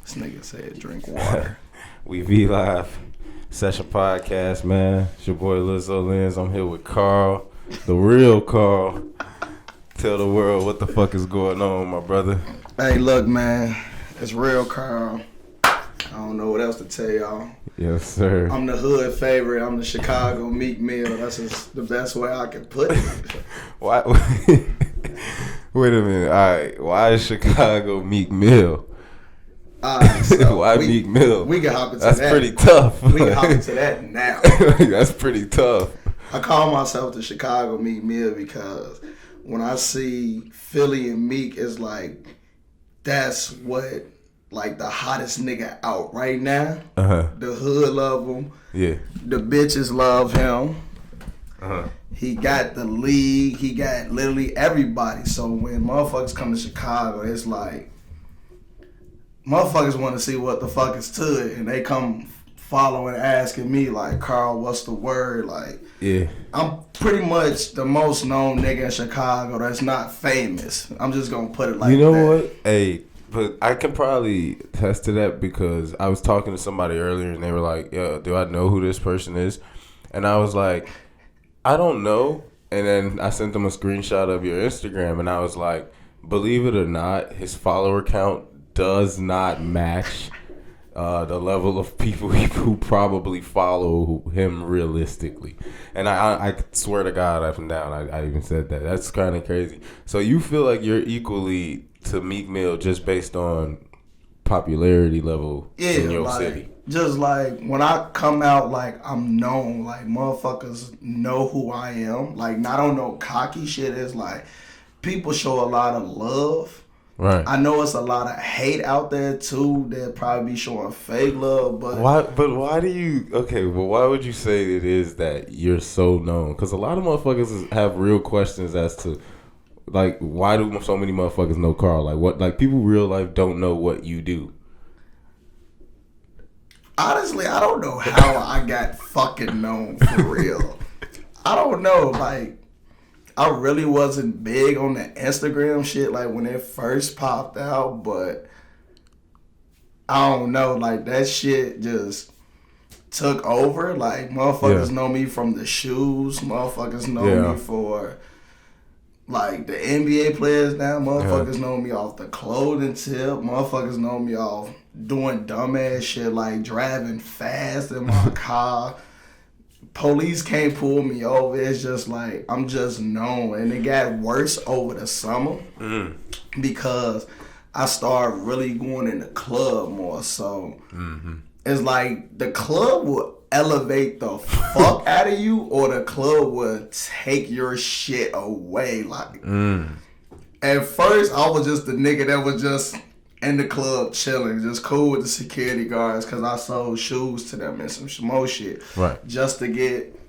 This nigga said drink water. We V Live Session Podcast, man. It's your boy Lil Zo and I'm here with Carl, the real Carl. Tell the world what the fuck is going on, my brother. Hey, look, man. It's real Carl. I don't know what else to tell y'all. Yes, sir. I'm the hood favorite. I'm the Chicago Meek Mill. That's just the best way I can put it. Why? Wait a minute. All right. Why is Chicago Meek Mill? So why Meek Mill? We can hop into That's that. pretty tough. We can hop into that now. That's pretty tough. I call myself the Chicago Meek Mill because when I see Philly and Meek, it's like that's what like the hottest nigga out right now. The hood love him. Yeah. The bitches love him. Uh-huh. He got the league. He got literally everybody. So when motherfuckers come to Chicago, it's like motherfuckers want to see what the fuck is to it, and they come following, asking me like, Carl, what's the word? Like, yeah, I'm pretty much the most known nigga in Chicago that's not famous. I'm just gonna put it like that. You know what? Hey, but I can probably attest to that because I was talking to somebody earlier and they were like, "Yo, do I know who this person is?" And I was like, "I don't know." And then I sent them a screenshot of your Instagram, and I was like, "Believe it or not, his follower count does not match the level of people who probably follow him realistically." And I swear to God, up and down, I even said that. That's kind of crazy. So you feel like you're equally to Meek Mill just based on popularity level in your city? Just like when I come out, like I'm known, like motherfuckers know who I am. Like not on no cocky shit. It's like people show a lot of love. Right. I know it's a lot of hate out there too. They'll probably be showing fake love, but why? But why do you? Okay, well, why would you say it is that you're so known? Because a lot of motherfuckers have real questions as to, like, why do so many motherfuckers know Carl? Like, what? Like, people real life don't know what you do. Honestly, I don't know how I got fucking known for real. I don't know, like. I really wasn't big on the Instagram shit like when it first popped out, but I don't know, like that shit just took over. Like motherfuckers know me from the shoes, motherfuckers know me for like the NBA players now, motherfuckers know me off the clothing tip, motherfuckers know me off doing dumbass shit like driving fast in my car. Police can't pull me over. It's just like I'm just known, and it got worse over the summer because I started really going in the club more. So it's like the club will elevate the fuck out of you, or the club will take your shit away. Like at first, I was just the nigga that was just in the club chilling, just cool with the security guards because I sold shoes to them and some more shit. Right. Just to get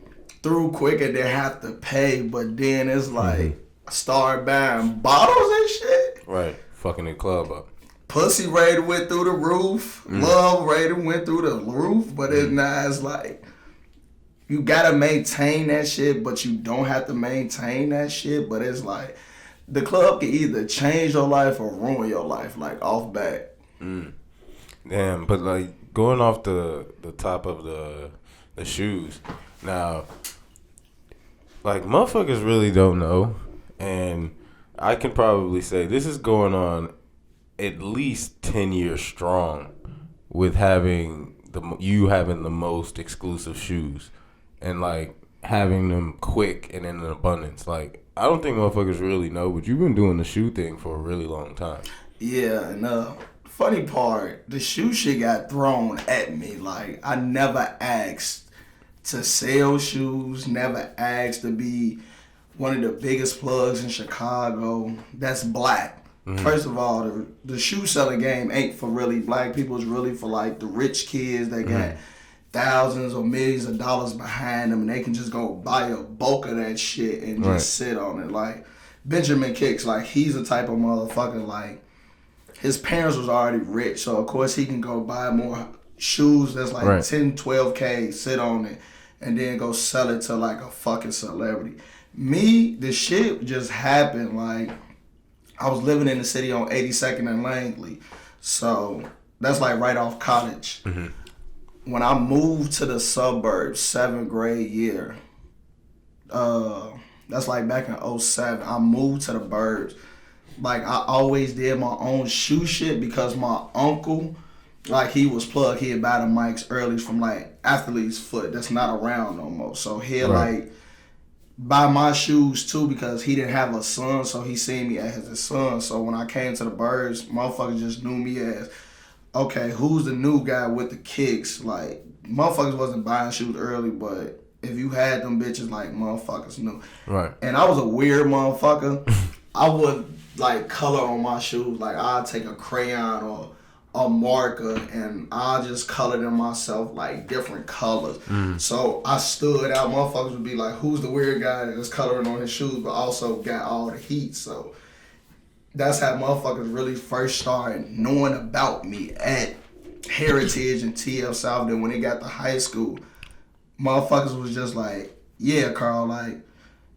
through quicker, they have to pay. But then it's like, I started buying bottles and shit. Right. Fucking the club up. Pussy rating went through the roof. Love rating went through the roof. But it's not, it's like, you gotta maintain that shit, but you don't have to maintain that shit. But it's like, the club can either change your life or ruin your life, like off bat. Damn, but like going off the top of the shoes, now, like motherfuckers really don't know, and I can probably say this is going on at least 10 years strong with having you having the most exclusive shoes and like having them quick and in abundance. Like, I don't think motherfuckers really know, but you've been doing the shoe thing for a really long time. Yeah, and funny part, the shoe shit got thrown at me. Like, I never asked to sell shoes, never asked to be one of the biggest plugs in Chicago that's black. First of all, the shoe selling game ain't for really black people. It's really for, like, the rich kids that got thousands or millions of dollars behind them, and they can just go buy a bulk of that shit and just sit on it. Like Benjamin Kicks, like he's the type of motherfucker, like his parents was already rich, so of course he can go buy more shoes that's like 10, 12K, sit on it, and then go sell it to like a fucking celebrity. Me, the shit just happened. Like I was living in the city on 82nd and Langley, so That's like right off college. When I moved to the suburbs, 7th grade year, that's like back in 07, I moved to the burbs. Like, I always did my own shoe shit because my uncle, like, he was plugged. He'd buy the mics early from, like, Athlete's Foot that's not around no more. So he'd, like, buy my shoes, too, because he didn't have a son, so he seen me as his son. So when I came to the burbs, motherfuckers just knew me as, okay, who's the new guy with the kicks? Like, motherfuckers wasn't buying shoes early, but if you had them bitches, like, motherfuckers knew. Right. And I was a weird motherfucker. I would, like, color on my shoes. Like, I'd take a crayon or a marker and I just color them myself, like, different colors. So I stood out. Motherfuckers would be like, who's the weird guy that's coloring on his shoes but also got all the heat? So that's how motherfuckers really first started knowing about me at Heritage and TF South. Then when they got to high school, motherfuckers was just like, yeah, Carl, like,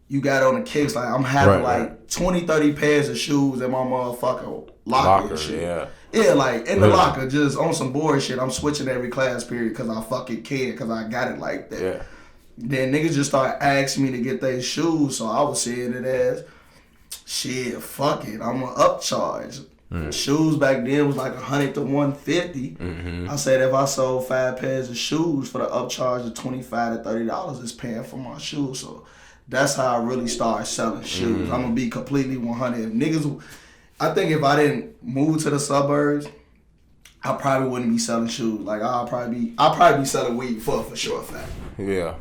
you got on the kicks. Like, I'm having like 20, 30 pairs of shoes in my motherfucking locker and shit. Yeah, like, in the locker, just on some bullshit. I'm switching every class period because I fucking can, because I got it like that. Yeah. Then niggas just started asking me to get their shoes, so I was seeing it as, shit, fuck it, I'm gonna upcharge. Shoes back then was like $100 to $150. I said if I sold 5 pairs of shoes for the upcharge of $25 to $30, it's paying for my shoes. So that's how I really started selling shoes. I'm gonna be completely 100. If niggas, I think if I didn't move to the suburbs, I probably wouldn't be selling shoes. Like, I'll probably be selling weed for sure fact. Yeah.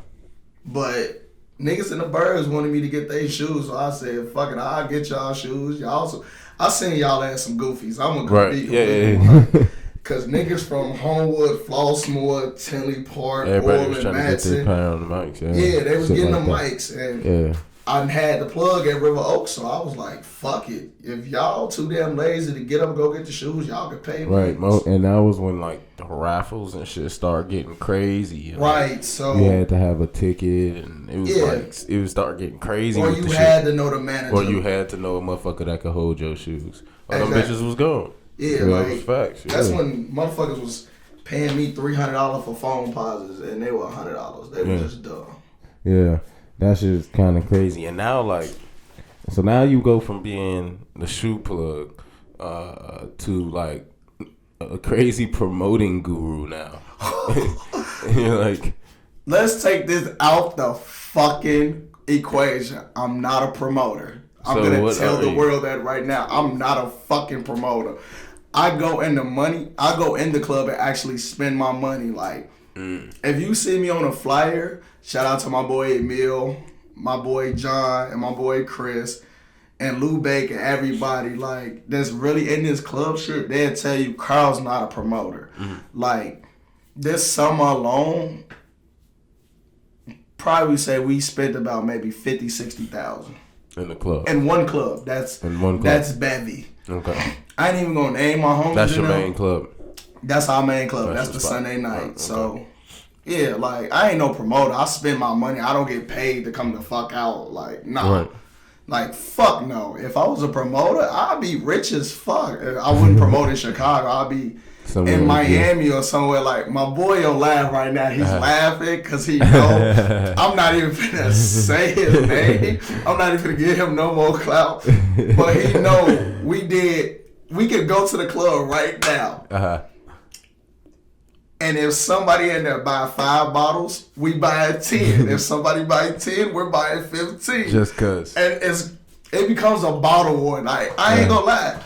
But niggas in the burbs wanted me to get their shoes, so I said, fuck it, I'll get y'all shoes. Y'all, I seen y'all as some goofies. I'm gonna compete with you. Cause niggas from Homewood, Flossmoor, Tinley Park, everybody was Orland, trying to get their Matson. pound on the mics. Yeah, they was shit getting like the that. mics, and I had the plug at River Oaks, so I was like, fuck it. If y'all too damn lazy to get up and go get the shoes, y'all can pay me. Right, and that was when like the raffles and shit started getting crazy. You know? Right, so you had to have a ticket, and it was like it would start getting crazy. Or with you the had shit. to know the manager. Or you had to know a motherfucker that could hold your shoes. Or them bitches was gone. Yeah, that like, was facts. That's when motherfuckers was paying me $300 for phone pauses, and they were $100. They were just dumb. Yeah, that shit is kind of crazy. And now, like, so now you go from being the shoe plug to like a crazy promoting guru now. And you're like, let's take this out the fucking equation. I'm not a promoter. I'm gonna tell the world that right now. I'm not a fucking promoter. I go in the club and actually spend my money. Like, if you see me on a flyer, shout out to my boy Emil, my boy John, and my boy Chris, and Lou Bake and everybody, like, that's really in this club shit, they'll tell you Carl's not a promoter. Like, this summer alone, probably say we spent about maybe 50, 60,000. In the club. In one club. That's Bevy. Okay. I ain't even gonna name my homies. That's your main club. That's our main club. That's the spot. Sunday night. Okay. So yeah, like, I ain't no promoter. I spend my money. I don't get paid to come the fuck out. Like, nah. Right. Like, fuck no. If I was a promoter, I'd be rich as fuck. I wouldn't promote in Chicago. I'd be somewhere in Miami or somewhere. Like, my boy will laugh right now. He's laughing because he know I'm not even finna say his name. I'm not even finna give him no more clout. But he know we could go to the club right now. And if somebody in there buy 5 bottles, we buy 10. If somebody buy 10, we're buying 15. Just cause. And it becomes a bottle war. Like, I ain't gonna lie.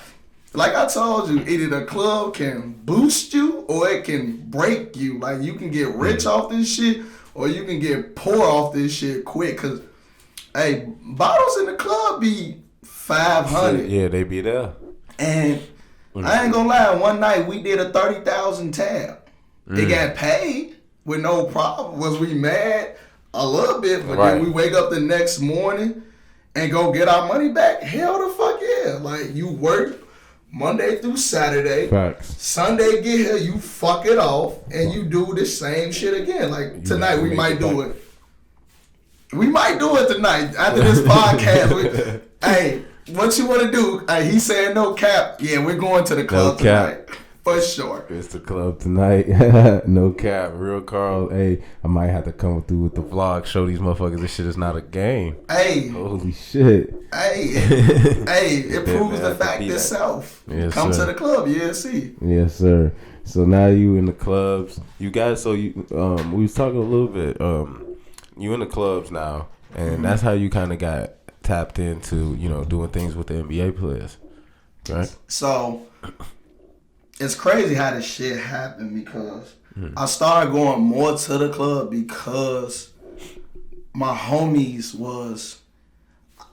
Like I told you, either the club can boost you or it can break you. Like, you can get rich off this shit or you can get poor off this shit quick. Cause, hey, bottles in the club be 500. Yeah, they be there. And I ain't gonna lie, one night we did a 30,000 tab. It got paid with no problem. Was we mad? A little bit, but then we wake up the next morning and go get our money back? Hell the fuck yeah. Like, you work Monday through Saturday. Facts. Sunday get here, you fuck it off, and you do the same shit again. Like, tonight we might do it. We might do it tonight after this podcast. Hey, what you want to do? Hey, he saying no cap. Yeah, we're going to the club tonight. For sure. It's the club tonight. No cap. Real Carl. Hey, I might have to come through with the vlog. Show these motherfuckers this shit is not a game. Hey. Holy shit. Hey. It proves the fact itself. Yes, come sir. to the club, you'll see. Yes, sir. So now you in the clubs. You guys, so you we was talking a little bit. You in the clubs now, and that's how you kind of got tapped into, doing things with the NBA players, right? So it's crazy how this shit happened because I started going more to the club because my homies was,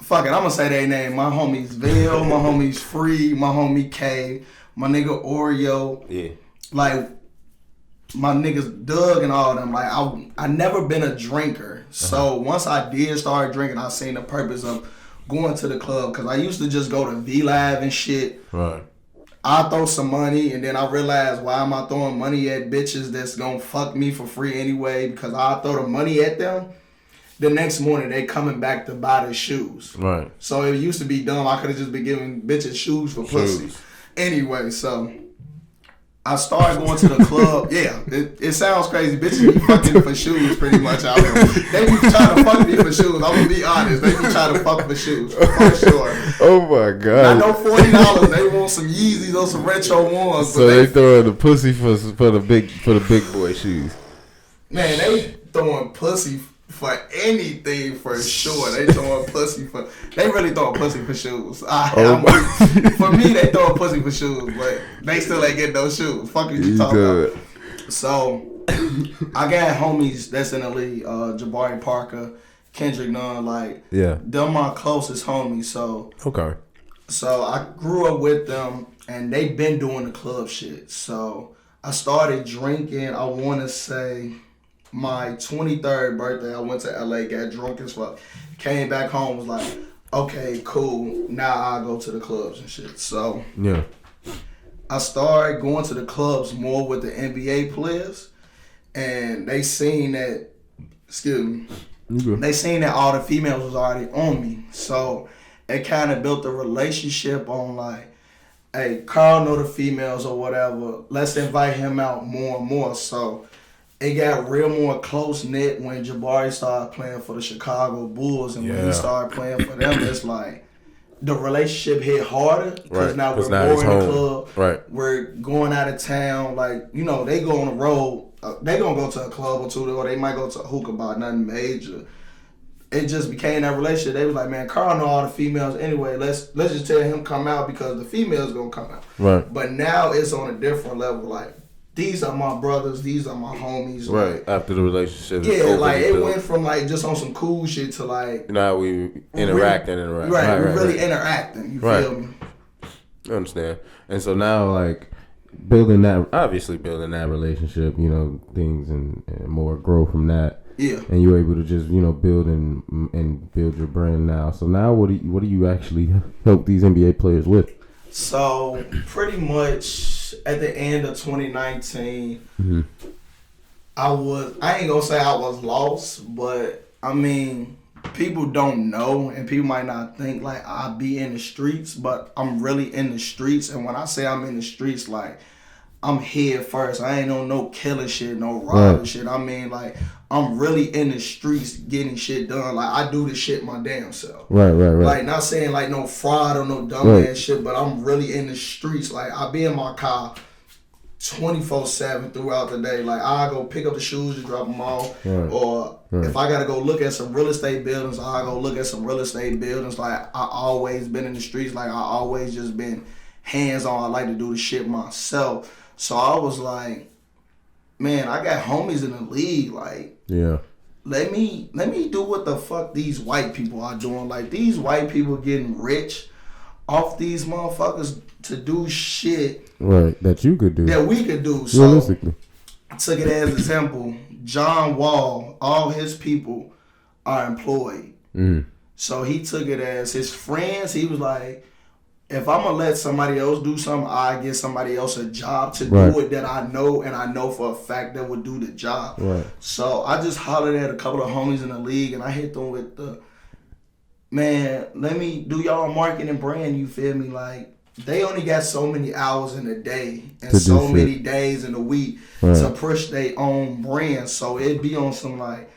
fuck it, I'm gonna say their name. My homies Ville, my homies Free, my homie K, my nigga Oreo. Yeah. Like, my niggas Doug and all them. Like, I never been a drinker. So once I did start drinking, I seen the purpose of going to the club. Because I used to just go to V-Live and shit. Right. I throw some money, and then I realized, why am I throwing money at bitches that's gonna fuck me for free anyway? Because I throw the money at them. The next morning, they coming back to buy the shoes. Right. So it used to be dumb. I could have just been giving bitches shoes for pussy. Anyway, so I started going to the club. Yeah, it sounds crazy. Bitches be fucking for shoes pretty much out here. They be trying to fuck me for shoes. I'm gonna be honest. They be trying to fuck for shoes, for sure. Oh my God. I know $40. They want some Yeezys or some retro ones. So they throwing the pussy for the big boy shoes. Man, they throwing pussy for anything for sure. They throwing pussy for. They really throwing pussy for shoes. For me, they throwing pussy for shoes, but they still ain't getting those shoes. Fuck you talking about. So I got homies that's in the league. Jabari Parker, Kendrick Nunn, like them my closest homies. So okay. So I grew up with them, and they been doing the club shit. So I started drinking. I want to say my 23rd birthday, I went to LA, got drunk as fuck. Came back home, was like, okay, cool. Now I'll go to the clubs and shit. So I started going to the clubs more with the NBA players, and they seen that, they seen that all the females was already on me. So it kind of built a relationship on like, hey, Carl know the females or whatever. Let's invite him out more and more. So it got real more close-knit when Jabari started playing for the Chicago Bulls, and when he started playing for them, it's like the relationship hit harder because now we're more in the club. Right. We're going out of town. Like, they go on the road. They going to go to a club or two, or they might go to a hookah bar, nothing major. It just became that relationship. They was like, man, Carl know all the females anyway. Let's just tell him come out because the females going to come out. Right. But now it's on a different level. Like, these are my brothers. These are my homies. Right. Like, after the relationship. Yeah, like it went from like just on some cool shit to like. Now we interact. Right. We're really interacting. You feel me? I understand. And so now, like, building that relationship, things and more grow from that. Yeah. And you're able to just, build and build your brand now. So now what do you actually help these NBA players with? So pretty much at the end of 2019, I ain't gonna say I was lost, but I mean, people don't know and people might not think like I be in the streets, but I'm really in the streets. And when I say I'm in the streets, like I'm head first. I ain't on no killing shit, no robbing shit. I mean, like, I'm really in the streets getting shit done. Like, I do this shit my damn self. Right. Like, not saying, like, no fraud or no dumbass shit, but I'm really in the streets. Like, I be in my car 24/7 throughout the day. Like, I go pick up the shoes and drop them off. Or if I got to go look at some real estate buildings, I go look at some real estate buildings. Like, I always been in the streets. Like, I always just been hands-on. I like to do the shit myself. So I was like, man, I got homies in the league. Like, let me do what the fuck these white people are doing. Like, these white people getting rich off these motherfuckers to do shit. Right, that you could do. That we could do. So realistically. I took it as an example. John Wall, all his people are employed. So he took it as his friends. He was like, if I'm going to let somebody else do something, I get somebody else a job to do it that I know, and I know for a fact that would do the job. So I just hollered at a couple of homies in the league, and I hit them with the, man, let me do y'all marketing brand, you feel me? Like, they only got so many hours in a day and so many days in a week to push their own brand. So it'd be on some like,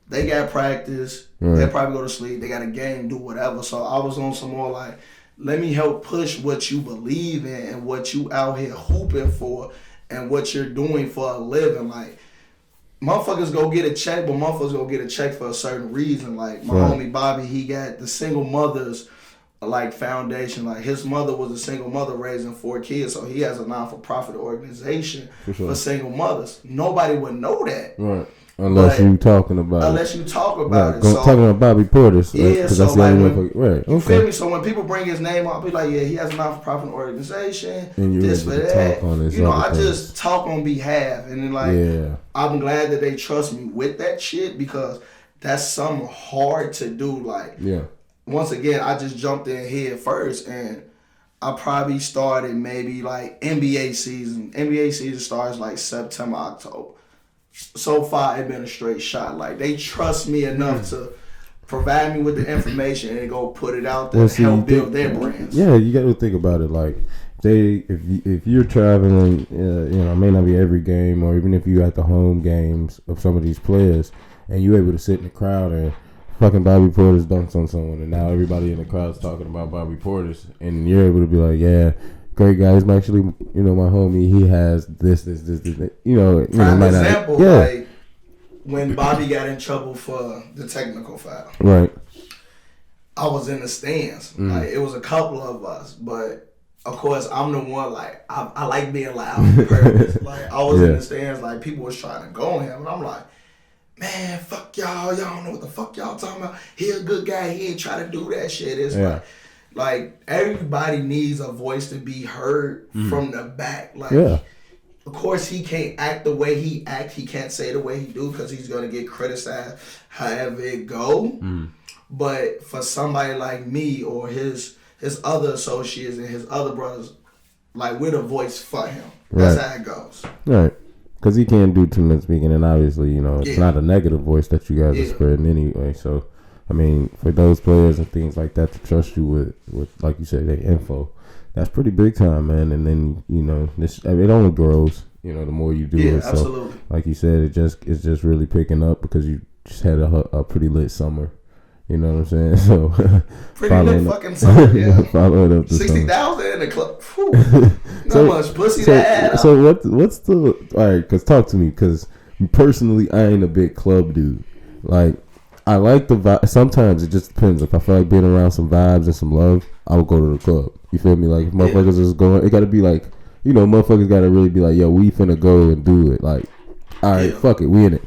they got practice, they probably go to sleep, they got a game, do whatever. So I was on some more like, let me help push what you believe in and what you out here hooping for and what you're doing for a living. Like, motherfuckers go get a check, but motherfuckers go get a check for a certain reason. Like, my homie Bobby, he got the single mothers like foundation. Like, his mother was a single mother raising 4 kids, so he has a non-for-profit organization for single mothers. Nobody would know that. Right. Unless you talking about Unless you talk about it. So, talking about Bobby Portis. Yeah, so that's like, you feel me? So when people bring his name up, I'll be like, yeah, he has a non-for-profit organization. And you this for that. You know, I just talk on behalf. And then like, I'm glad that they trust me with that shit because that's something hard to do. Like, once again, I just jumped in head first and I probably started maybe like NBA season. NBA season starts like September, October. So far, it's been a straight shot. Like, they trust me enough to provide me with the information and go put it out there and help build their brands. Yeah, you got to think about it. Like, if you're traveling, you know, it may not be every game, or even if you at the home games of some of these players, and you're able to sit in the crowd and fucking Bobby Portis dunks on someone, and now everybody in the crowd's talking about Bobby Portis, and you're able to be like, yeah. Great guy. He's actually, you know, my homie. He has this. You know, prime example. Like when Bobby got in trouble for the technical foul. Right. I was in the stands. Like, it was a couple of us, but of course I'm the one. Like, I like being loud on purpose. Like, I was in the stands. Like, people was trying to go on him, and I'm like, man, fuck y'all. Y'all don't know what the fuck y'all talking about. He a good guy. He ain't trying to do that shit. It's like everybody needs a voice to be heard from the back. Like, of course, he can't act the way he act. He can't say the way he do because he's gonna get criticized. However it go, but for somebody like me or his other associates and his other brothers, like, we're the voice for him. That's how it goes. Right. Because he can't do too much speaking, and obviously, you know, it's not a negative voice that you guys are spreading anyway. So, I mean, for those players and things like that to trust you with like you said, their info, that's pretty big time, man. And then, you know, it only grows, you know, the more you do it. So, absolutely. Like you said, it's just really picking up because you just had a pretty lit summer. You know what I'm saying? So pretty lit fucking summer, yeah. Follow it up. 60,000 in the club. Not much pussy to add. So what's the all right? Because talk to me. Because personally, I ain't a big club dude. Like, I like the vibe. Sometimes it just depends. If I feel like being around some vibes and some love, I will go to the club. You feel me? Like, if motherfuckers is going, it got to be like, you know, motherfuckers got to really be like, yo, we finna go and do it. Like, all right, fuck it, we in it.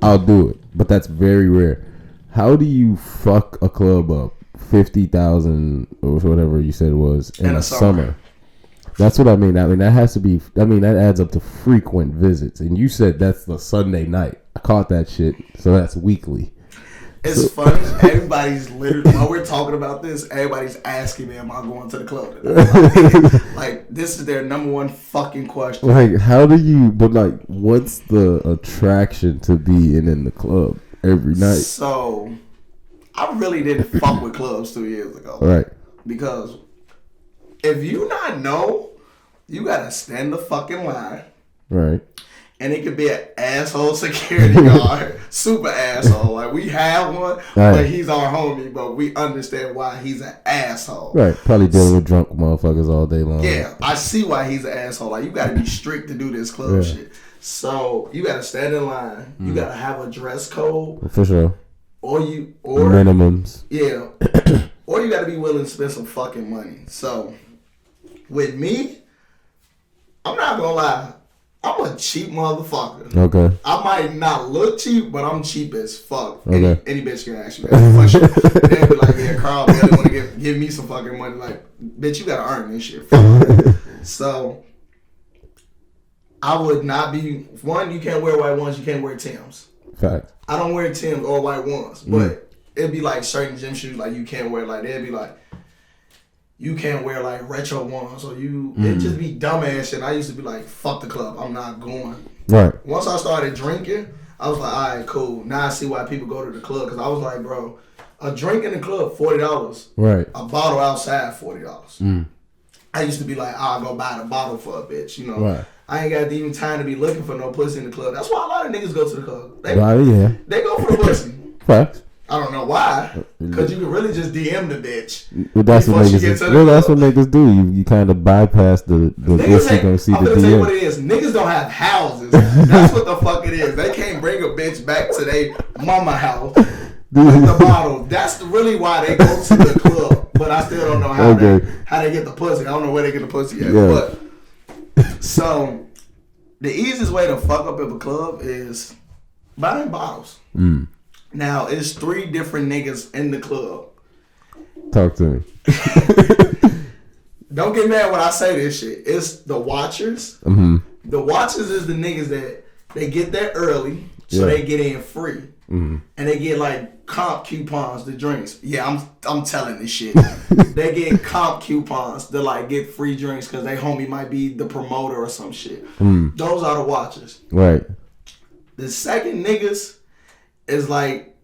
I'll do it. But that's very rare. How do you fuck a club up 50,000 or whatever you said it was in the summer? That's what I mean. I mean, that has to be. I mean, that adds up to frequent visits. And you said that's the Sunday night. I caught that shit. So that's weekly. It's funny. Everybody's literally, while we're talking about this, everybody's asking me, am I going to the club today? Like, this is their number one fucking question. Like, how do you, but like, what's the attraction to being in the club every night? So, I really didn't fuck with clubs 2 years ago. Right. Because if you not know, you gotta stand the fucking line. Right. And it could be an asshole security guard, super asshole. Like, we have one, but he's our homie, but we understand why he's an asshole. Right, probably dealing with drunk motherfuckers all day long. Yeah, I see why he's an asshole. Like, you gotta be strict to do this club shit. So, you gotta stand in line. You gotta have a dress code. For sure. Or minimums. Yeah. Or you gotta be willing to spend some fucking money. So, with me, I'm not gonna lie. I'm a cheap motherfucker. Okay. I might not look cheap, but I'm cheap as fuck. Okay. Any bitch can ask you that. They'll be like, yeah, Carl, they want to give me some fucking money. Like, bitch, you gotta earn this shit. So, I would not be, one, you can't wear white ones, you can't wear Timbs. Fact. I don't wear Timbs or white ones, but it'd be like certain gym shoes, like, you can't wear, like, they'd be like, you can't wear like retro ones, or it just be dumbass shit. I used to be like, fuck the club, I'm not going. Right. Once I started drinking, I was like, all right, cool. Now I see why people go to the club, because I was like, bro, a drink in the club $40. Right. A bottle outside $40. I used to be like, I'll go buy the bottle for a bitch, you know. Right. I ain't got even time to be looking for no pussy in the club. That's why a lot of niggas go to the club. They go for the pussy. Facts. I don't know why. Because you can really just DM the bitch. Well, that's what niggas do. You kind of bypass the bitch you gonna see the DM. I'm gonna tell you what it is. Niggas don't have houses. That's what the fuck it is. They can't bring a bitch back to their mama house with the bottle. That's really why they go to the club. But I still don't know how they get the pussy. I don't know where they get the pussy at. Yeah. But so the easiest way to fuck up at a club is buying bottles. Now, it's 3 different niggas in the club. Talk to me. Don't get mad when I say this shit. It's the watchers. The watchers is the niggas that they get there early, so they get in free. And they get like comp coupons, the drinks. Yeah, I'm telling this shit. They get comp coupons to like get free drinks because they homie might be the promoter or some shit. Those are the watchers. Right. The second niggas is like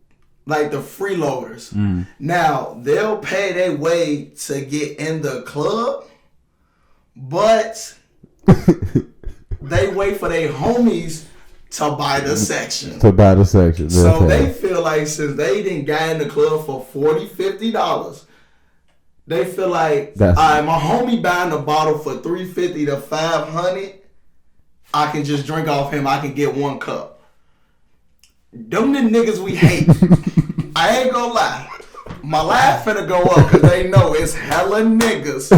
the freeloaders. Now, they'll pay their way to get in the club, but they wait for their homies to buy the section. So they feel like since they didn't got in the club for $40, $50, they feel like, all right, my homie buying a bottle for $350 to $500, I can just drink off him. I can get 1 cup. Them the niggas we hate. I ain't gonna lie. My laugh finna go up because they know it's hella niggas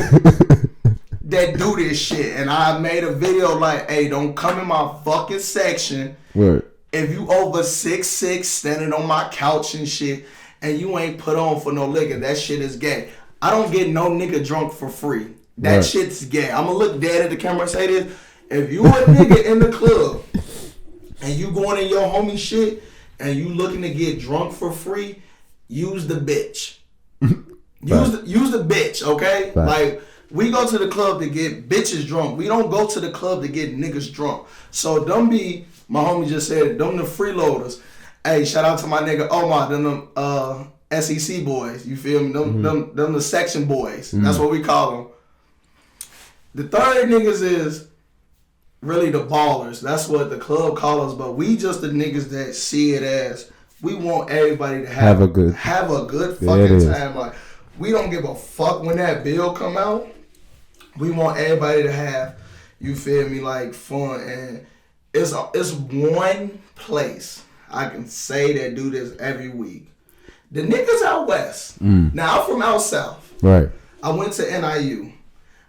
that do this shit. And I made a video like, hey, don't come in my fucking section. Right. If you over 6'6", standing on my couch and shit, and you ain't put on for no liquor, that shit is gay. I don't get no nigga drunk for free. That shit's gay. I'ma look dead at the camera and say this. If you a nigga in the club and you going in your homie shit and you looking to get drunk for free, use the bitch. Use the bitch, okay? Right. Like, we go to the club to get bitches drunk. We don't go to the club to get niggas drunk. So don't be, my homie just said it, them the freeloaders. Hey, shout out to my nigga Omar, them SEC boys. You feel me? Them the section boys. That's what we call them. The third niggas is really the ballers. That's what the club calls us, but we just the niggas that see it as we want everybody to have a good fucking time. Like, we don't give a fuck when that bill come out. We want everybody to have, you feel me, like fun. And it's one place I can say that do this every week. The niggas out west. Now I'm from out south. Right. I went to NIU.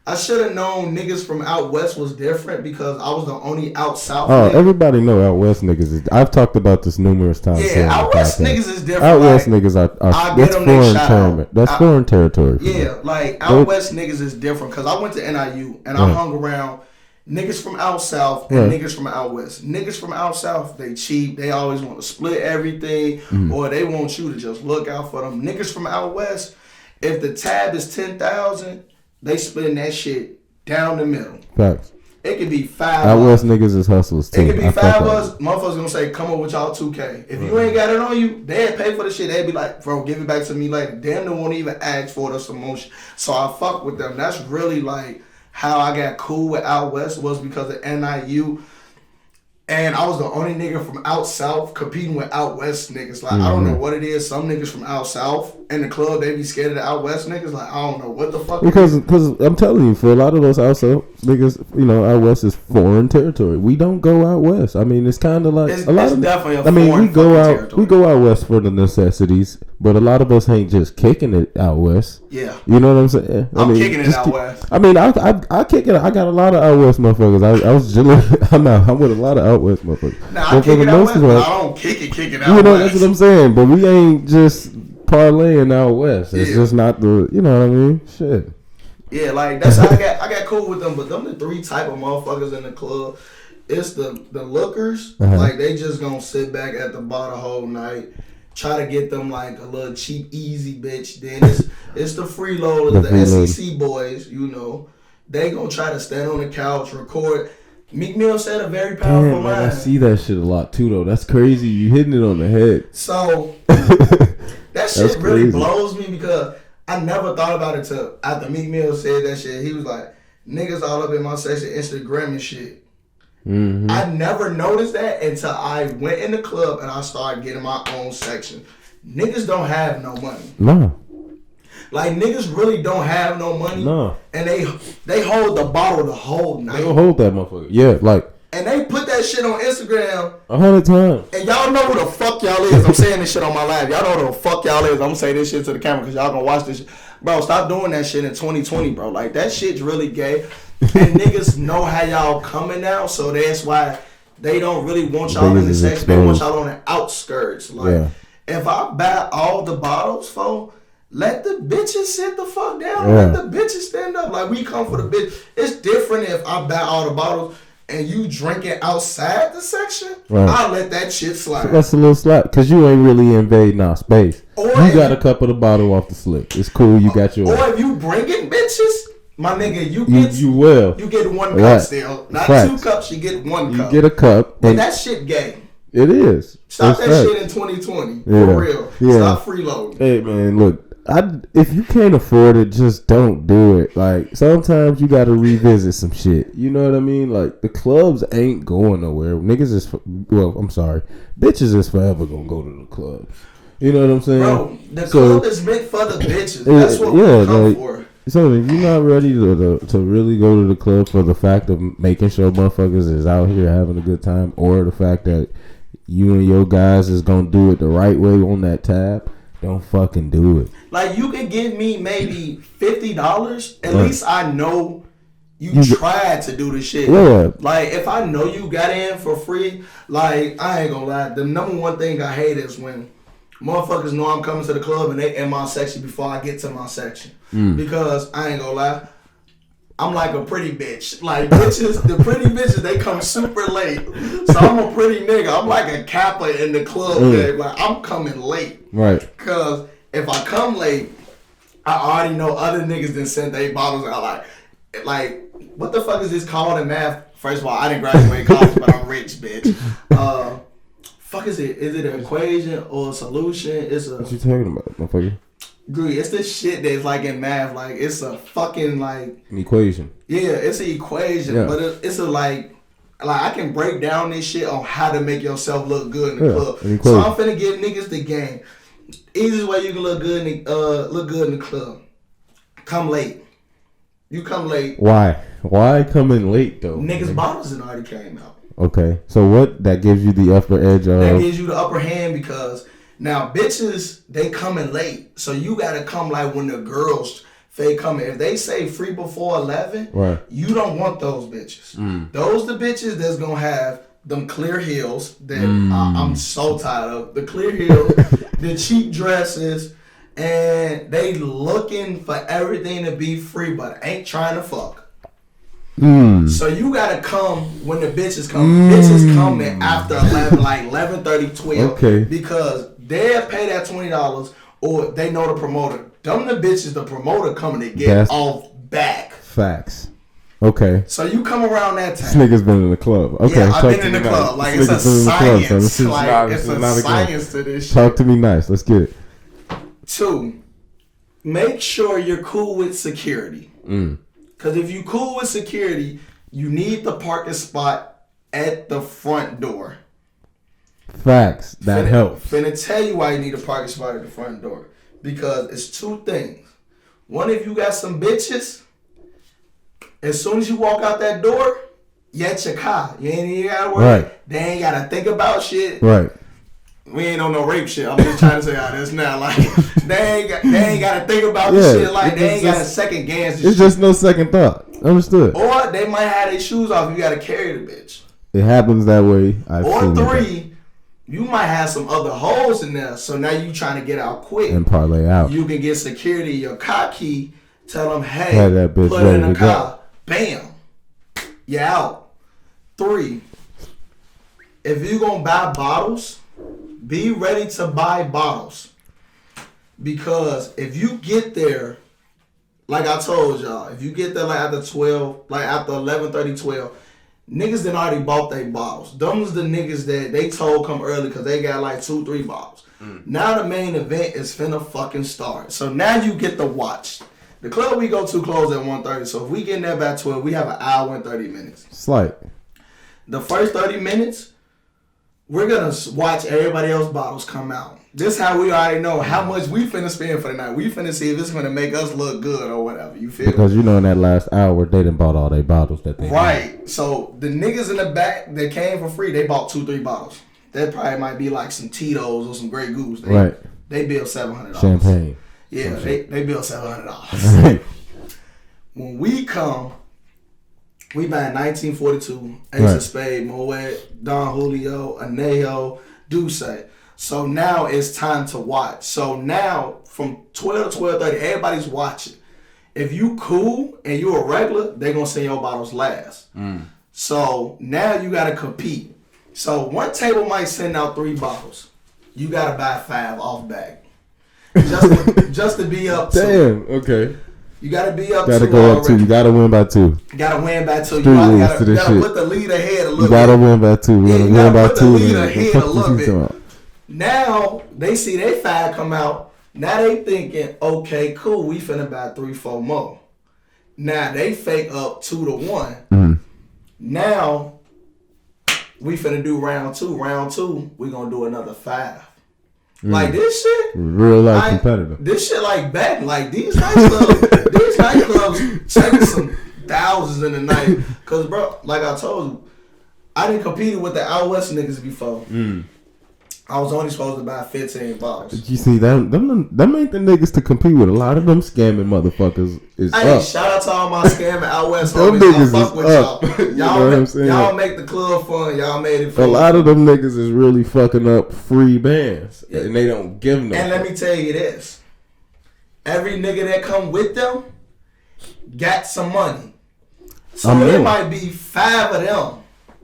I should have known niggas from out west was different because I was the only out south. Oh, nigga. Everybody know out west niggas is. I've talked about this numerous times. Yeah, out west niggas is different. Out west niggas are that's foreign territory. That's foreign territory. Yeah, like out west niggas is different because I went to NIU and I hung around niggas from out south and niggas from out west. Niggas from out south, they cheap. They always want to split everything or they want you to just look out for them. Niggas from out west, if the tab is 10,000. They splitting that shit down the middle. Facts. It could be 5. Out west niggas is hustlers too. It could be 5 of us. Motherfuckers gonna say, come up with y'all 2K. If you ain't got it on you, they'd pay for the shit. They'd be like, bro, give it back to me later. Damn, they won't even ask for the motion. So I fuck with them. That's really like how I got cool with out west was because of NIU. And I was the only nigga from out south competing with out west niggas. Like, I don't know what it is. Some niggas from out south in the club, they be scared of the out west niggas. Like, I don't know what the fuck. Because I'm telling you, for a lot of those out south niggas, you know, out west is foreign territory. We don't go out west. I mean, it's kind of like a lot of definitely a foreign we go out territory. We go out west for the necessities, but a lot of us ain't just kicking it out west. Yeah, you know what I'm saying? I'm kicking it out west. I mean, I kick it. I got a lot of out west motherfuckers. I was chilling. I'm with a lot of out west motherfuckers. Nah, I kick it out west, but I don't kick it out west. You know, that's what I'm saying. But we ain't just parlaying out west. It's just not the, you know what I mean? Shit. Yeah, like that's how I got cool with them. But them the 3 type of motherfuckers in the club. It's the lookers. Like they just gonna sit back at the bar the whole night. Try to get them like a little cheap, easy bitch. Then it's the freeloaders, the SEC boys. You know, they gonna try to stand on the couch, record. Meek Mill said a very powerful line. I see that shit a lot too, though. That's crazy. You hitting it on the head. So that shit really blows me because I never thought about it till after Meek Mill said that shit. He was like, niggas all up in my section, Instagram and shit. Mm-hmm. I never noticed that until I went in the club and I started getting my own section. Niggas don't have no money. No. Like, niggas really don't have no money. No. And they hold the bottle the whole night. They don't hold that motherfucker. Yeah, like. And they put that shit on Instagram 100 times. And y'all know who the fuck y'all is. I'm saying this shit on my live. Y'all know who the fuck y'all is. I'm gonna say this shit to the camera because y'all gonna watch this shit. Bro, stop doing that shit in 2020, bro. Like, that shit's really gay. And niggas know how y'all coming now, so that's why they don't really want y'all in the section. They want y'all on the outskirts. Like, if I buy all the bottles, folks, let the bitches sit the fuck down. Let the bitches stand up. Like, we come for the bitch. It's different if I buy all the bottles and you drink it outside the section. Right. I'll let that shit slide. So that's a little slack because you ain't really invading our space. Or you got a cup of the bottle off the slip. It's cool. You got your. Or if you bringing bitches, my nigga, you get one cup still. Not two cups. You get one cup. You get a cup. And that shit gay. It is. Stop that shit in 2020. For real. Stop freeloading. Hey man, look. If you can't afford it, just don't do it. Like, sometimes you gotta revisit some shit. You know what I mean? Like, the clubs ain't going nowhere. Niggas is, bitches is forever gonna go to the clubs. You know what I'm saying? Bro, the club is meant for the bitches. That's what we come for. So if you're not ready to really go to the club for the fact of making sure motherfuckers is out here having a good time, or the fact that you and your guys is gonna do it the right way on that tab, don't fucking do it. Like, you could give me maybe $50. At least I know you tried to do the shit. Yeah. Like, if I know you got in for free, like, I ain't gonna lie. The number one thing I hate is when motherfuckers know I'm coming to the club and they in my section before I get to my section. Because I ain't gonna lie, I'm like a pretty bitch. Like, bitches, the pretty bitches, they come super late. So I'm a pretty nigga. I'm like a kappa in the club. Like, I'm coming late. Right. Because if I come late, I already know other niggas that sent their bottles out. Like, what the fuck is this called in math? First of all, I didn't graduate college, but I'm rich, bitch. Fuck is it? Is it an equation or a solution? It's a. What you talking about, motherfucker? Agree. It's this shit that's like in math. Like, it's a fucking like. An equation. Yeah, it's an equation, but it's a like I can break down this shit on how to make yourself look good in the club. So I'm finna give niggas the game. Easiest way you can look good in the club. Come late. You come late. Why? Why coming late though? Niggas' bottles had already came out. Okay, so what? That gives you the upper edge of. That gives you the upper hand because now bitches they coming late, so you gotta come like when the girls they coming. If they say free before 11, right? You don't want those bitches. Those the bitches that's gonna have them clear heels that I'm so tired of. The clear heels, the cheap dresses, and they looking for everything to be free, but ain't trying to fuck. So you gotta come when the bitches come. Bitches coming after 11, like 11:30, 12. Okay. Because they'll pay that $20 or they know the promoter. Them the bitches the promoter coming to get off back. Facts. Okay. So you come around that time. This nigga's been in the club. Okay. Yeah, I've been in the club. Like, it's a science. Like, it's a science to this shit. Talk to me nice. Let's get it. 2, make sure you're cool with security. Because if you cool with security, you need the parking spot at the front door. Facts. That helps. Finna tell you why you need a parking spot at the front door. Because it's 2 things. One, if you got some bitches, as soon as you walk out that door, you at your car. You ain't even gotta worry. Right. They ain't gotta think about shit. Right. We ain't on no rape shit. I'm just trying to say how this now. Like, they ain't gotta think about this shit. Like, they ain't got a second glance. It's shit. Just no second thought. Understood. Or they might have their shoes off. You gotta carry the bitch. It happens that way. Or 3, you might have some other holes in there. So now you trying to get out quick and parlay out. You can get security your car key. Tell them, hey, that bitch put it in the car. Bam. You out. 3, if you gonna buy bottles, be ready to buy bottles. Because if you get there, like I told y'all, if you get there like after 12, like after 11:30, 12, niggas done already bought their bottles. Them was the niggas that they told come early because they got like 2-3 bottles. Now the main event is finna fucking start. So now you get to watch. The club we go to close at 1:30. So if we get in there by 12, we have an hour and 30 minutes. Slight. The first 30 minutes, we're gonna watch everybody else's bottles come out. This how we already know how much we finna spend for the night. We finna see if it's gonna make us look good or whatever. You feel Because me? you know in that last hour they done bought all their bottles that they Right. need. So the niggas in the back that came for free, they bought 2-3 bottles. That probably might be like some Tito's or some Grey Goose. They bill $700. Champagne. Yeah, they bill $700. When we come, we buy 1942, Ace of Spade, Moet, Don Julio, Anejo, Duce. So now it's time to watch. So now from 12 to 12:30, everybody's watching. If you cool and you a regular, they gonna send your bottles last. So now you gotta compete. So one table might send out 3 bottles. You gotta buy 5 off bag. Just to be up to. Damn, okay. You gotta be up Gotta 2 go up already. 2. You gotta win by 2. Gotta win by 2. Street You rules gotta, to this gotta shit. put the lead ahead a little You gotta bit. win by 2. You Yeah, gotta you win gotta by put 2. the lead man. ahead Fuck a this little you bit. talking about. Now they see they 5 come out. Now they thinking, okay, cool, we finna buy 3-4 more. Now they fake up 2-1. Now we finna do round 2. Round 2, we gonna do another 5. Like this shit, Real life competitor. this shit like betting. Like these nightclubs taking some thousands in the night. Cause bro, like I told you, I didn't compete with the out west niggas before. I was only supposed to buy 15 bottles. You see, them ain't the niggas to compete with. A lot of them scamming motherfuckers is Hey, up. shout out to all my scamming out west Them homies. niggas I fuck is with up. y'all. You know what I'm saying? Y'all make the club fun. Y'all made it fun. A lot of them niggas is really fucking up free bands, and they don't give them. And let me tell you this: every nigga that come with them got some money. So it might be 5 of them.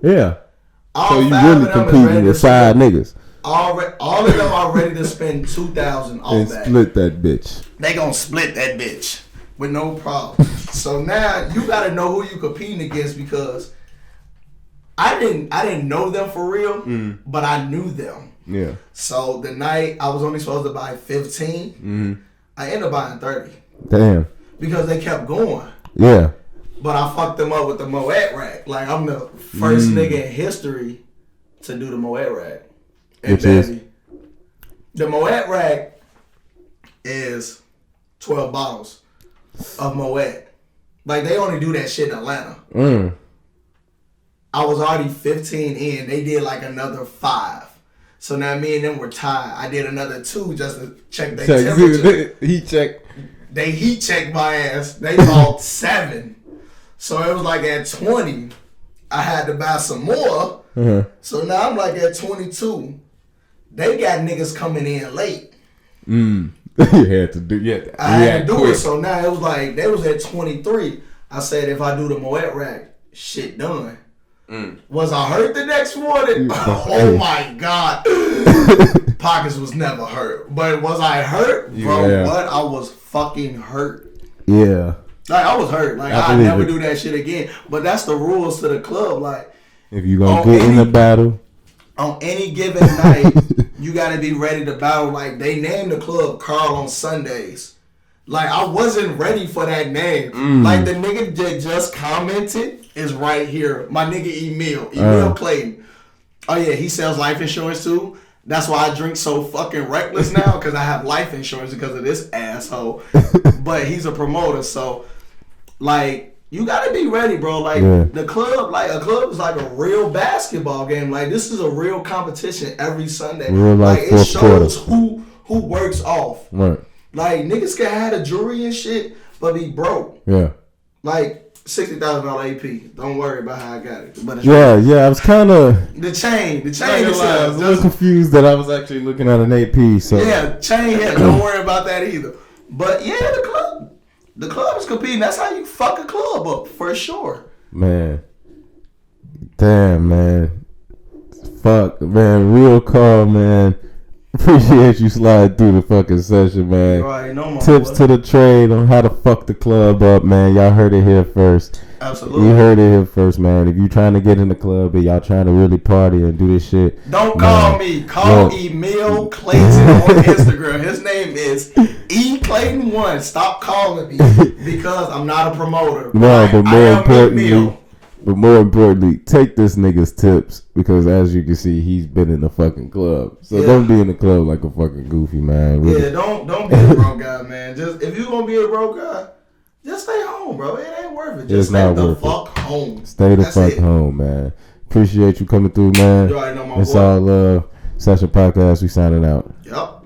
Yeah. All So you 5 really of them is ready competing to with 5 niggas. All of them are ready to spend $2,000 off And that. split that bitch. They gonna split that bitch with no problem. So now you gotta know who you competing against because I didn't know them for real, but I knew them. Yeah. So the night I was only supposed to buy 15, I ended up buying 30 Damn. because they kept going. Yeah. But I fucked them up with the Moet rack. Like I'm the first nigga in history to do the Moet rack. And Which is? The Moet rack is 12 bottles of Moet. Like they only do that shit in Atlanta. I was already 15 in. They did like another 5. So now me and them were tied. I did another 2 just to check their temperature. He checked. They heat checked my ass. They bought 7. So it was like at 20, I had to buy some more. So now I'm like at 22. They got niggas coming in late. You had to do. Yeah. I had to do it. So now it was like they was at 23. I said if I do the Moet rack, shit done. Was I hurt the next morning? Oh my god. Pockets was never hurt. But was I hurt? Bro, Yeah. what? I was fucking hurt. Yeah. Like I was hurt. Like I I'd believe never it. do that shit again. But that's the rules to the club. Like If you gonna get in the battle, on any given night, you gotta be ready to battle. Like they named the club Carl on Sundays. Like I wasn't ready for that name. Like the nigga that just commented is right here. My nigga Emil Clayton. Oh yeah, he sells life insurance too. That's why I drink so fucking reckless now because I have life insurance because of this asshole. But he's a promoter, so like. You gotta be ready, bro. Like the club, like a club is like a real basketball game. Like this is a real competition every Sunday. Real life like it fourth shows quarter. who works off. Right. Like niggas can have a jewelry and shit, but be broke. Yeah. Like $60,000 AP. Don't worry about how I got it. But it's Yeah. I was kind of the chain. I Is was a little confused that I was actually looking at an AP. So yeah, chain. Yeah, don't worry about that either. But yeah, the club is competing. That's how you fuck a club up for sure. Man. Damn, man. Fuck, man. Real Carl, man. Appreciate you sliding through the fucking session, man. You already know, my Tips boy. to the trade on how to fuck the club up, man. Y'all heard it here first. Absolutely. You heard it here first, man. If you trying to get in the club and y'all trying to really party and do this shit, Don't call me. Call Emil Clayton on Instagram. His name is eClayton1. Stop calling me because I'm not a promoter. No, but I am Meek Mill. more importantly, take this nigga's tips because as you can see, he's been in the fucking club. So don't be in the club like a fucking goofy, man. Really. Yeah, don't be a broke guy, man. Just if you gonna be a broke guy, just stay home, bro. It ain't worth it. Just stay the fuck home. Stay the fuck home, man. Appreciate you coming through, man. You already know my It's boy. all Session Podcast. We signing out. Yup.